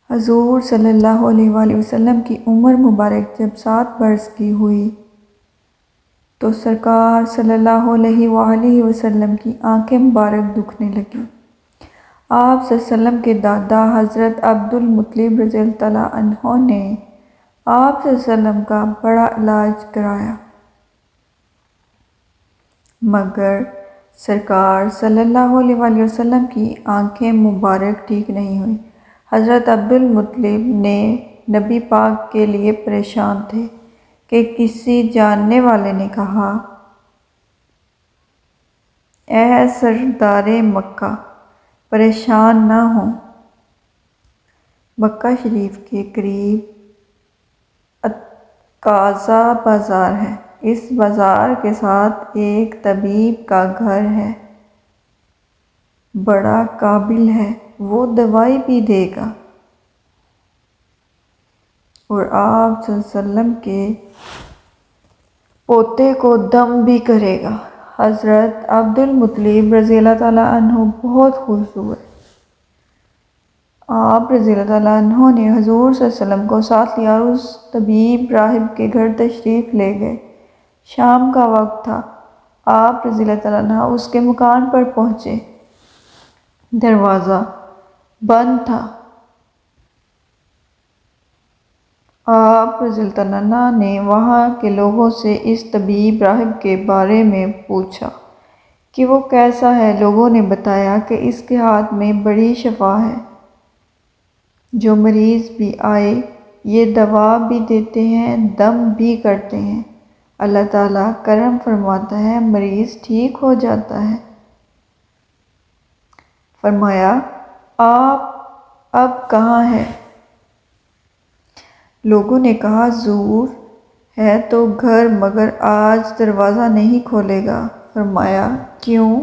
حضور صلی اللہ علیہ وآلہ وسلم کی عمر مبارک جب 7 برس کی ہوئی تو سرکار صلی اللہ علیہ وآلہ وسلم کی آنکھیں مبارک دکھنے لگیں۔ آپ صلی اللہ علیہ وسلم کے دادا حضرت عبد المطلب رضی اللہ تعالیٰ عنہ نے آپ صلی اللہ علیہ وسلم کا بڑا علاج کرایا، مگر سرکار صلی اللہ علیہ وآلہ وسلم کی آنکھیں مبارک ٹھیک نہیں ہوئیں۔ حضرت عبد المطلب نے نبی پاک کے لیے پریشان تھے کہ کسی جاننے والے نے کہا، اے سردار مکہ، پریشان نہ ہوں۔ مکہ شریف کے قریب عکاظہ بازار ہے، اس بازار کے ساتھ ایک طبیب کا گھر ہے، بڑا قابل ہے، وہ دوائی بھی دے گا اور آپ صلی اللہ علیہ وسلم کے پوتے کو دم بھی کرے گا۔ حضرت عبد المطلب رضی اللہ تعالیٰ عنہ بہت خوش ہوئے۔ آپ رضی اللہ تعالیٰ عنہ نے حضور صلی اللہ علیہ وسلم کو ساتھ لیا اور اس طبیب راہب کے گھر تشریف لے گئے۔ شام کا وقت تھا۔ آپ رضی اللہ تعالیٰ عنہ اس کے مکان پر پہنچے، دروازہ بند تھا۔ آپ رضی اللہ تعالیٰ عنہ نے وہاں کے لوگوں سے اس طبیب راہب کے بارے میں پوچھا کہ وہ کیسا ہے۔ لوگوں نے بتایا کہ اس کے ہاتھ میں بڑی شفا ہے، جو مریض بھی آئے یہ دوا بھی دیتے ہیں، دم بھی کرتے ہیں، اللہ تعالیٰ کرم فرماتا ہے، مریض ٹھیک ہو جاتا ہے۔ فرمایا، آپ اب کہاں ہیں؟ لوگوں نے کہا، حضور ہے تو گھر، مگر آج دروازہ نہیں کھولے گا۔ فرمایا، کیوں؟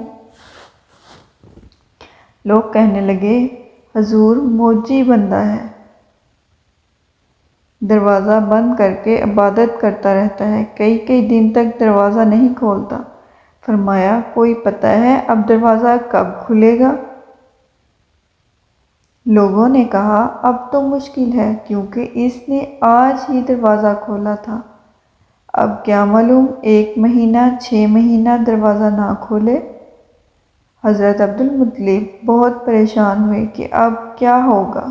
لوگ کہنے لگے، حضور موجی بندہ ہے، دروازہ بند کر کے عبادت کرتا رہتا ہے، کئی دن تک دروازہ نہیں کھولتا۔ فرمایا، کوئی پتہ ہے اب دروازہ کب کھلے گا؟ لوگوں نے کہا، اب تو مشکل ہے، کیونکہ اس نے آج ہی دروازہ کھولا تھا، اب کیا معلوم 1 مہینہ 6 مہینہ دروازہ نہ کھولے۔ حضرت عبد المطلب بہت پریشان ہوئے کہ اب کیا ہوگا،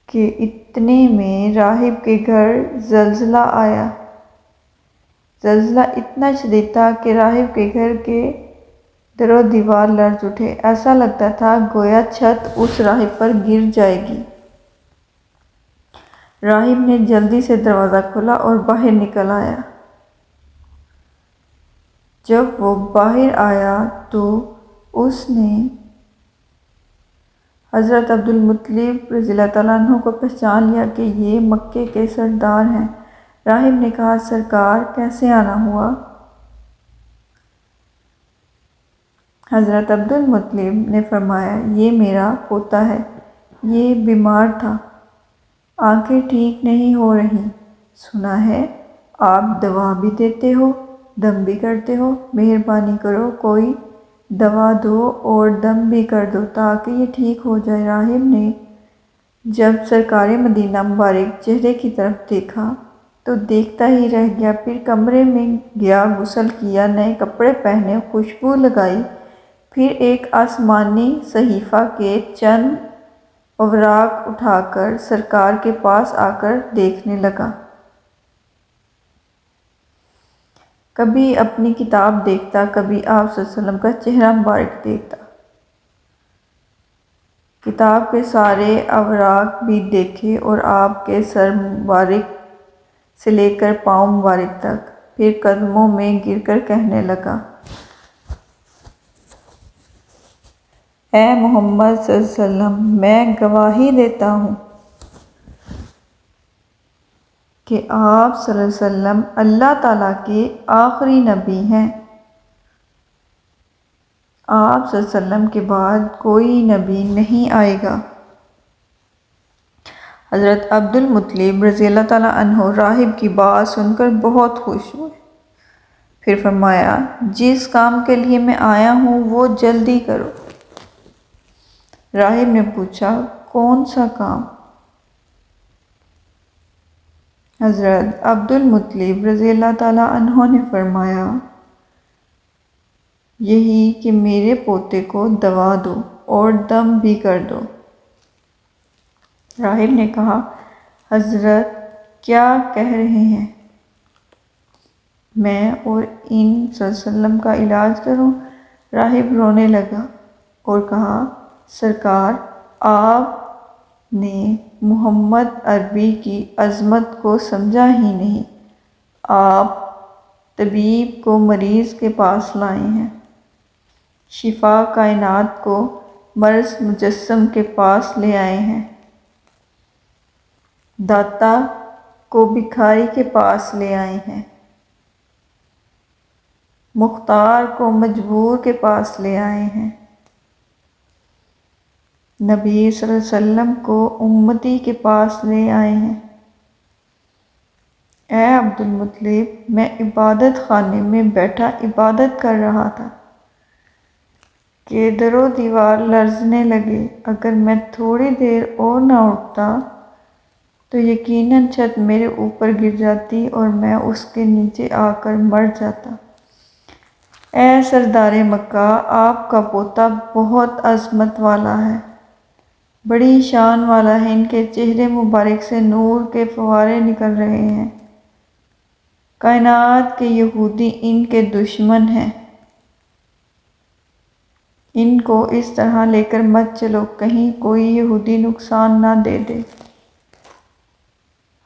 کہ اتنے میں راہب کے گھر زلزلہ آیا۔ زلزلہ اتنا شدید تھا کہ راہب کے گھر کے در و دیوار لرز اٹھے، ایسا لگتا تھا گویا چھت اس راہب پر گر جائے گی۔ راہب نے جلدی سے دروازہ کھولا اور باہر نکل آیا۔ جب وہ باہر آیا تو اس نے حضرت عبد المطلب رضی اللہ تعالیٰ عنہ کو پہچان لیا کہ یہ مکے کے سردار ہیں۔ راہب نے کہا، سرکار کیسے آنا ہوا؟ حضرت عبد المطلب نے فرمایا، یہ میرا پوتا ہے، یہ بیمار تھا، آنکھیں ٹھیک نہیں ہو رہی، سنا ہے آپ دوا بھی دیتے ہو، دم بھی کرتے ہو، مہربانی کرو کوئی دوا دو اور دم بھی کر دو تاکہ یہ ٹھیک ہو جائے۔ راہب نے جب سرکار مدینہ مبارک چہرے کی طرف دیکھا تو دیکھتا ہی رہ گیا، پھر کمرے میں گیا، غسل کیا، نئے کپڑے پہنے، خوشبو لگائی، پھر ایک آسمانی صحیفہ کے چند اوراق اٹھا کر سرکار کے پاس آ کر دیکھنے لگا۔ کبھی اپنی کتاب دیکھتا، کبھی آپ صلی اللہ علیہ وسلم کا چہرہ مبارک دیکھتا۔ کتاب کے سارے اوراق بھی دیکھے اور آپ کے سر مبارک سے لے کر پاؤں مبارک تک، پھر قدموں میں گر کر کہنے لگا، اے محمد صلی اللہ علیہ وسلم، میں گواہی دیتا ہوں کہ آپ صلی اللہ علیہ وسلم اللہ تعالیٰ کے آخری نبی ہیں، آپ صلی اللہ علیہ وسلم کے بعد کوئی نبی نہیں آئے گا۔ حضرت عبد المطلب رضی اللہ تعالیٰ عنہ راہب کی بات سن کر بہت خوش ہوئے، پھر فرمایا، جس کام کے لیے میں آیا ہوں وہ جلدی کرو۔ راہب نے پوچھا، کون سا کام؟ حضرت عبد المطلب رضی اللہ تعالیٰ عنہ نے فرمایا، یہی کہ میرے پوتے کو دوا دو اور دم بھی کر دو۔ راہب نے کہا، حضرت کیا کہہ رہے ہیں؟ میں اور ان صلی اللہ علیہ وسلم کا علاج کروں؟ راہب رونے لگا اور کہا، سرکار آپ نے محمد عربی کی عظمت کو سمجھا ہی نہیں۔ آپ طبیب کو مریض کے پاس لائے ہیں، شفا کائنات کو مرض مجسم کے پاس لے آئے ہیں، داتا کو بھکاری کے پاس لے آئے ہیں، مختار کو مجبور کے پاس لے آئے ہیں، نبی صلی اللہ علیہ وسلم کو امتی کے پاس لے آئے ہیں۔ اے عبد المطلب، میں عبادت خانے میں بیٹھا عبادت کر رہا تھا کہ در و دیوار لرزنے لگے۔ اگر میں تھوڑی دیر اور نہ اٹھتا تو یقیناً چھت میرے اوپر گر جاتی اور میں اس کے نیچے آ کر مر جاتا۔ اے سردار مکہ، آپ کا پوتا بہت عظمت والا ہے، بڑی شان والا ہے، ان کے چہرے مبارک سے نور کے فوارے نکل رہے ہیں، کائنات کے یہودی ان کے دشمن ہیں، ان کو اس طرح لے کر مت چلو کہیں کوئی یہودی نقصان نہ دے دے۔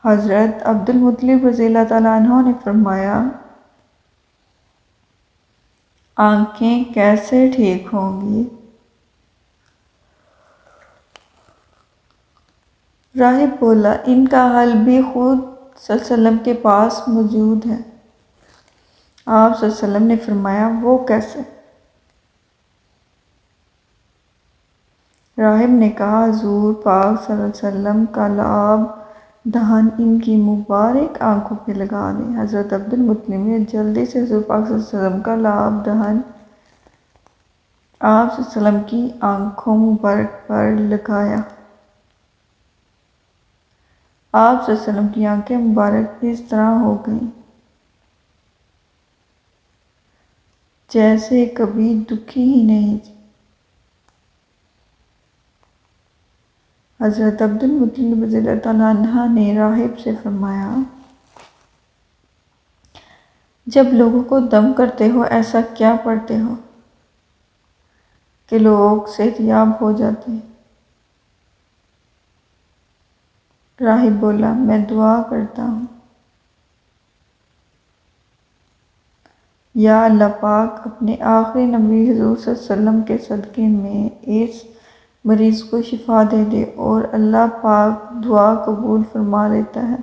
حضرت عبد المطلب رضی اللہ تعالیٰ عنہ نے فرمایا، آنکھیں کیسے ٹھیک ہوں گی؟ راہب بولا، ان کا حل بھی خود صلی اللہ علیہ وسلم کے پاس موجود ہے۔ آپ صلی اللہ علیہ وسلم نے فرمایا، وہ کیسے؟ راہب نے کہا، حضور پاک صلی اللہ علیہ وسلم کا لعاب دہن ان کی مبارک آنکھوں پہ لگا دیں۔ حضرت عبد المطلب نے جلدی سے حضور پاک صلی اللہ علیہ وسلم کا لعاب دہن آپ صلی اللہ علیہ وسلم کی آنکھوں مبارک پر لگایا۔ آپ صلی اللہ علیہ وسلم کی آنکھیں مبارک اس طرح ہو گئیں جیسے کبھی دکھی ہی نہیں تھی۔ حضرت عبد المطلب رضی اللہ تعالیٰ عنہ نے راہب سے فرمایا، جب لوگوں کو دم کرتے ہو ایسا کیا پڑھتے ہو کہ لوگ صحت یاب ہو جاتے ہیں؟ راہب بولا، میں دعا کرتا ہوں، یا اللہ پاک اپنے آخری نبی حضور صلی اللہ علیہ وسلم کے صدقے میں اس مریض کو شفا دے دے، اور اللہ پاک دعا قبول فرما لیتا ہے۔